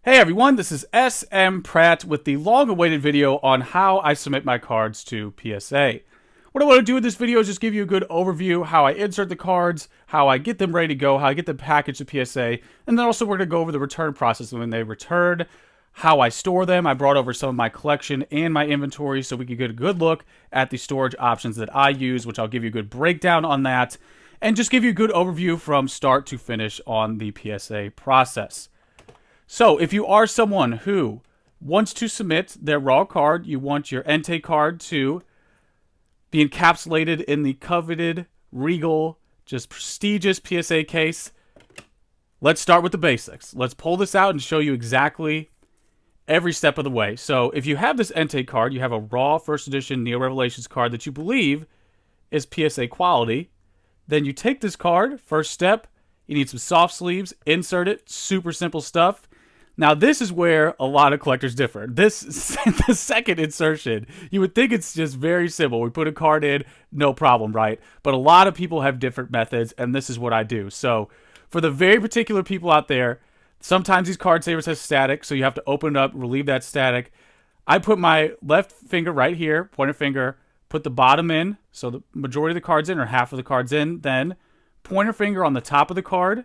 Hey everyone, this is smpratte with the long-awaited video on how I submit my cards to PSA. What I want to do with this video is just give you a good overview, how I insert the cards, how I get them ready to go, how I get them packaged to PSA, and then also we're going to go over the return process when they return, how I store them. I brought over some of my collection and my inventory so we can get a good look at the storage options that I use, which I'll give you a good breakdown on that, and just give you a good overview from start to finish on the PSA process. So, if you are someone who wants to submit their raw card, you want your Entei card to be encapsulated in the coveted, regal, just prestigious PSA case, let's start with the basics. Let's pull this out and show you exactly every step of the way. So, if you have this Entei card, you have a raw first edition Neo Revelations card that you believe is PSA quality, then you take this card, first step, you need some soft sleeves, insert it, super simple stuff. Now, this is where a lot of collectors differ. The second insertion, you would think it's just very simple. We put a card in, no problem, right? But a lot of people have different methods, and this is what I do. So, for the very particular people out there, sometimes these card savers have static, so you have to open it up, relieve that static. I put my left finger right here, pointer finger, put the bottom in, so the majority of the cards in, or half of the cards in, then pointer finger on the top of the card,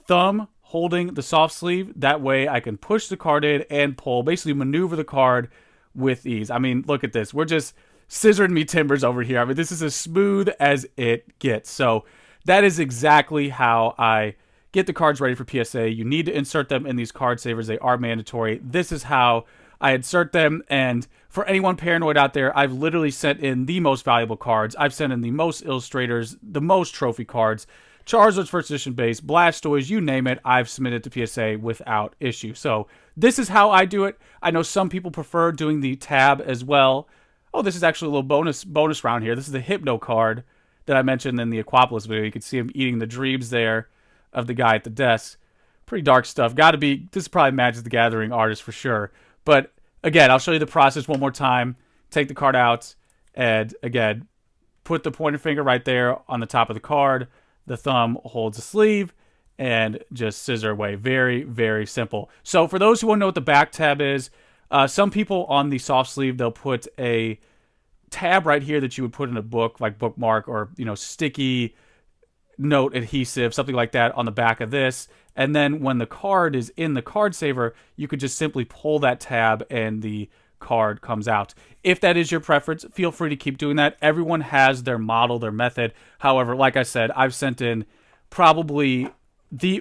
thumb holding the soft sleeve. That way I can push the card in and pull, basically maneuver the card with ease. I mean, look at this. We're just scissoring me timbers over here. I mean, this is as smooth as it gets. So that is exactly how I get the cards ready for PSA. You need to insert them in these card savers. They are mandatory. This is how I insert them. And for anyone paranoid out there, I've literally sent in the most valuable cards. I've sent in the most illustrators, the most trophy cards, Charizard's first edition base, Blastoise, you name it, I've submitted to PSA without issue. So this is how I do it. I know some people prefer doing the tab as well. Oh, this is actually a little bonus round here. This is the Hypno card that I mentioned in the Aquapolis video. You can see him eating the dreams there of the guy at the desk. Pretty dark stuff. Got to be, this is probably Magic the Gathering artist for sure. But again, I'll show you the process one more time. Take the card out, and again, put the pointer finger right there on the top of the card. The thumb holds the sleeve, and just scissor away. Very, very simple. So for those who want to know what the back tab is, some people on the soft sleeve, they'll put a tab right here that you would put in a book, like bookmark or, sticky note adhesive, something like that on the back of this. And then when the card is in the card saver, you could just simply pull that tab and the card comes out. If that is your preference, feel free to keep doing that. Everyone has their model, their method. However, like I said, I've sent in probably the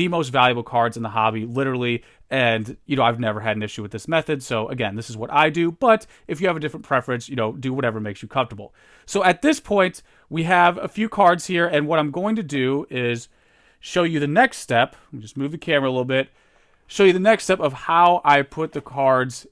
most valuable cards in the hobby, literally, and I've never had an issue with this method. So again, this is what I do, but if you have a different preference, do whatever makes you comfortable. So at this point, we have a few cards here, and what I'm going to do is show you the next step. Let me just move the camera a little bit. Show you the next step of how I put the cards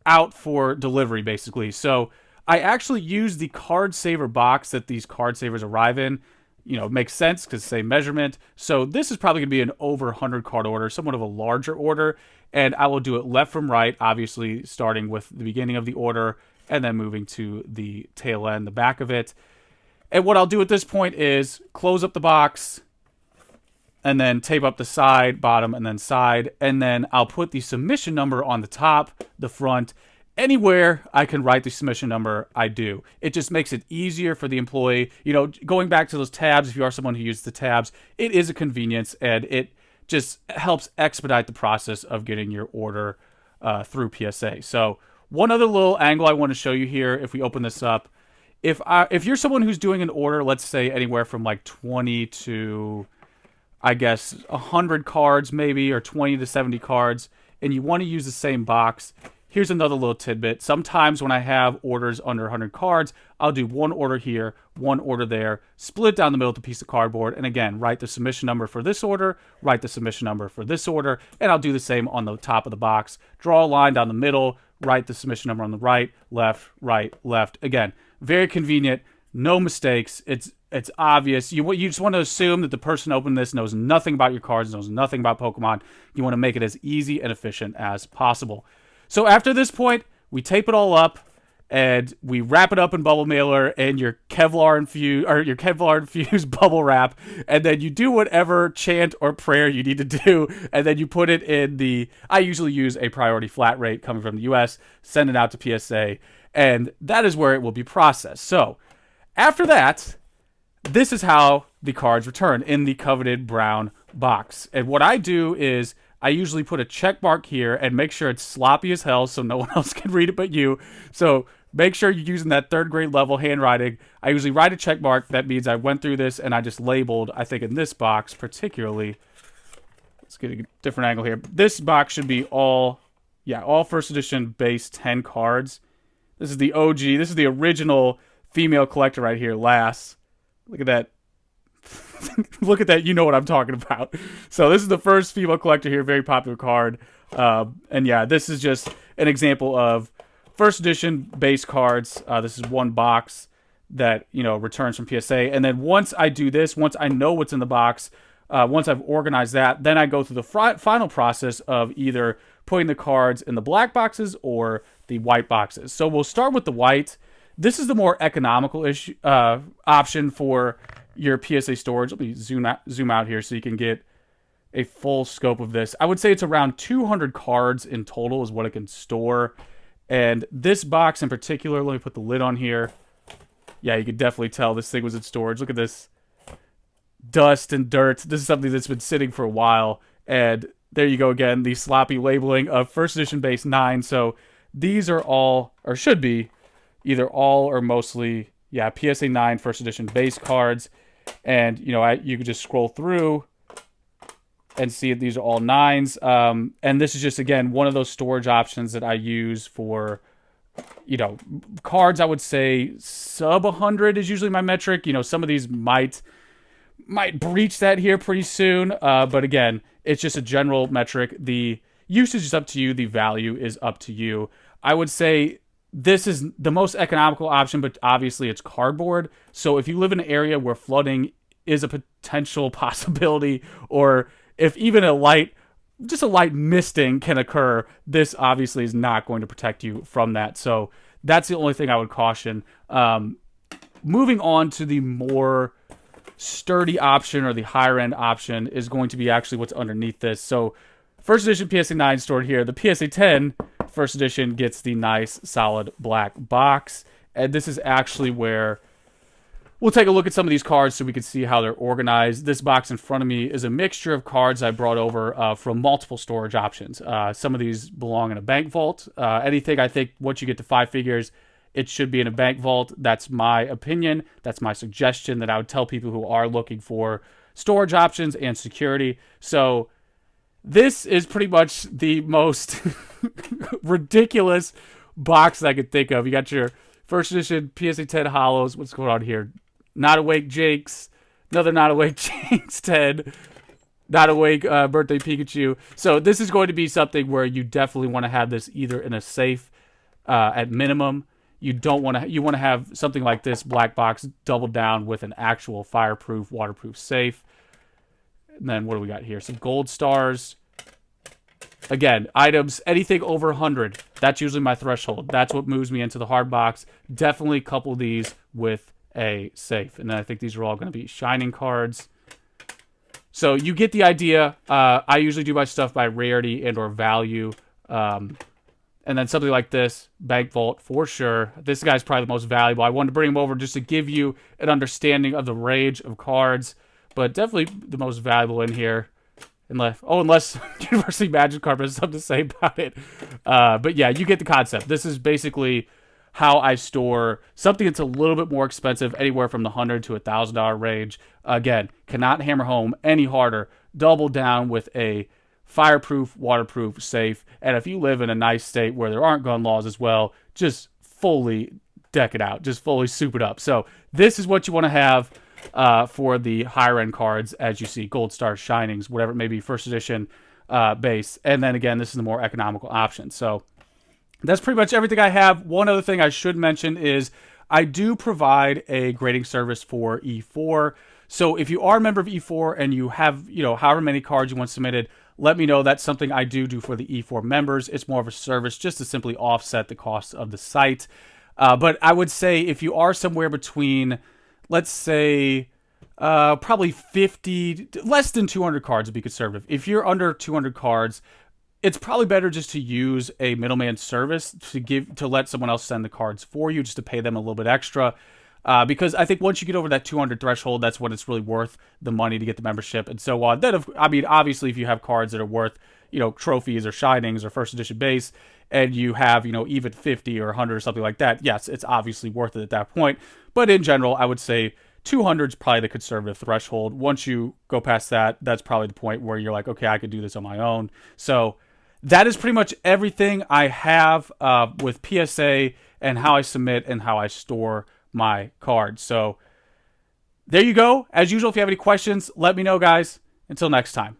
out for delivery, basically. So I actually use the card saver box that these card savers arrive in. It makes sense because it's the same measurement. So this is probably going to be an over 100 card order, somewhat of a larger order. And I will do it left from right, obviously starting with the beginning of the order and then moving to the tail end, the back of it. And what I'll do at this point is close up the box, and then tape up the side, bottom, and then side. And then I'll put the submission number on the top, the front. Anywhere I can write the submission number, I do. It just makes it easier for the employee. Going back to those tabs, if you are someone who uses the tabs, it is a convenience, and it just helps expedite the process of getting your order through PSA. So one other little angle I want to show you here, if we open this up. If you're someone who's doing an order, let's say anywhere from like 20 to, I guess, 100 cards maybe, or 20 to 70 cards, and you want to use the same box, here's another little tidbit. Sometimes when I have orders under 100 cards, I'll do one order here, one order there, split it down the middle with a piece of cardboard, and again, write the submission number for this order, write the submission number for this order, and I'll do the same on the top of the box. Draw a line down the middle, write the submission number on the right, left, right, left. Again, very convenient, no mistakes. It's obvious. You just want to assume that the person opening this knows nothing about your cards, knows nothing about Pokemon. You want to make it as easy and efficient as possible. So after this point, we tape it all up, and we wrap it up in bubble mailer and your Kevlar infused bubble wrap, and then you do whatever chant or prayer you need to do, and then you put it in the. I usually use a priority flat rate coming from the U.S., send it out to PSA, and that is where it will be processed. So after that, this is how the cards return in the coveted brown box. And what I do is I usually put a check mark here and make sure it's sloppy as hell so no one else can read it but you. So make sure you're using that 3rd grade level handwriting. I usually write a check mark. That means I went through this and I just labeled, I think in this box particularly, let's get a different angle here. This box should be all first edition base 10 cards. This is the OG. This is the original female collector right here, Lass. Look at that. Look at that. You know what I'm talking about. So this is the first female collector here. Very popular card. And yeah, this is just an example of first edition base cards. This is one box that, returns from PSA. And then once I do this, once I know what's in the box, once I've organized that, then I go through the final process of either putting the cards in the black boxes or the white boxes. So we'll start with the white. This is the more economical option for your PSA storage. Let me zoom out here so you can get a full scope of this. I would say it's around 200 cards in total is what it can store. And this box in particular, let me put the lid on here. Yeah, you can definitely tell this thing was in storage. Look at this dust and dirt. This is something that's been sitting for a while. And there you go again, the sloppy labeling of first edition base 9. So these are all, or should be, either all or mostly, PSA 9 first edition base cards. And, you can just scroll through and see these are all 9s. And this is just, again, one of those storage options that I use for, cards. I would say sub 100 is usually my metric. Some of these might breach that here pretty soon. But again, it's just a general metric. The usage is up to you. The value is up to you. I would say this is the most economical option, but obviously it's cardboard. So if you live in an area where flooding is a potential possibility, or if even a light misting can occur, this obviously is not going to protect you from that. So that's the only thing I would caution. Moving on to the more sturdy option, or the higher end option, is going to be actually what's underneath this. So first edition PSA 9 stored here. The PSA 10 first edition gets the nice solid black box. And this is actually where we'll take a look at some of these cards so we can see how they're organized. This box in front of me is a mixture of cards I brought over from multiple storage options. Some of these belong in a bank vault. Anything, I think, once you get to 5 figures, it should be in a bank vault. That's my opinion. That's my suggestion that I would tell people who are looking for storage options and security. So this is pretty much the most ridiculous box that I could think of. You got your first edition PSA 10 hollows. What's going on here? Not Awake Jakes. Another Not Awake Jakes 10. Not Awake Birthday Pikachu. So this is going to be something where you definitely want to have this either in a safe at minimum. You want to have something like this black box doubled down with an actual fireproof, waterproof safe. And then what do we got here? Some gold stars. Again, items, anything over 100. That's usually my threshold. That's what moves me into the hard box. Definitely couple these with a safe. And then I think these are all going to be shining cards. So you get the idea. I usually do my stuff by rarity and or value. And then something like this, Bank Vault, for sure. This guy's probably the most valuable. I wanted to bring him over just to give you an understanding of the range of cards. But definitely the most valuable in here. Unless University Magic Carpet has something to say about it. But yeah, you get the concept. This is basically how I store something that's a little bit more expensive, anywhere from the $100 to $1,000 range. Again, cannot hammer home any harder. Double down with a fireproof, waterproof safe. And if you live in a nice state where there aren't gun laws as well, just fully deck it out. Just fully soup it up. So this is what you want to have for the higher end cards, as you see, gold stars, shinings, whatever it may be, first edition base. And then again, this is the more economical option. So that's pretty much everything I have. One other thing I should mention is I do provide a grading service for E4. So if you are a member of E4 and you have, however many cards you want submitted, let me know. That's something I do for the E4 members. It's more of a service just to simply offset the cost of the site. But I would say if you are somewhere between, let's say, probably 50, less than 200 cards would be conservative. If you're under 200 cards, it's probably better just to use a middleman service to let someone else send the cards for you, just to pay them a little bit extra. Because I think once you get over that 200 threshold, that's when it's really worth the money to get the membership and so on. Then, I mean, obviously, if you have cards that are worth, trophies or shinings or first edition base, and you have, even 50 or 100 or something like that, yes, it's obviously worth it at that point. But in general, I would say 200 is probably the conservative threshold. Once you go past that, that's probably the point where you're like, okay, I could do this on my own. So that is pretty much everything I have with PSA and how I submit and how I store my cards. So there you go. As usual, if you have any questions, let me know, guys. Until next time.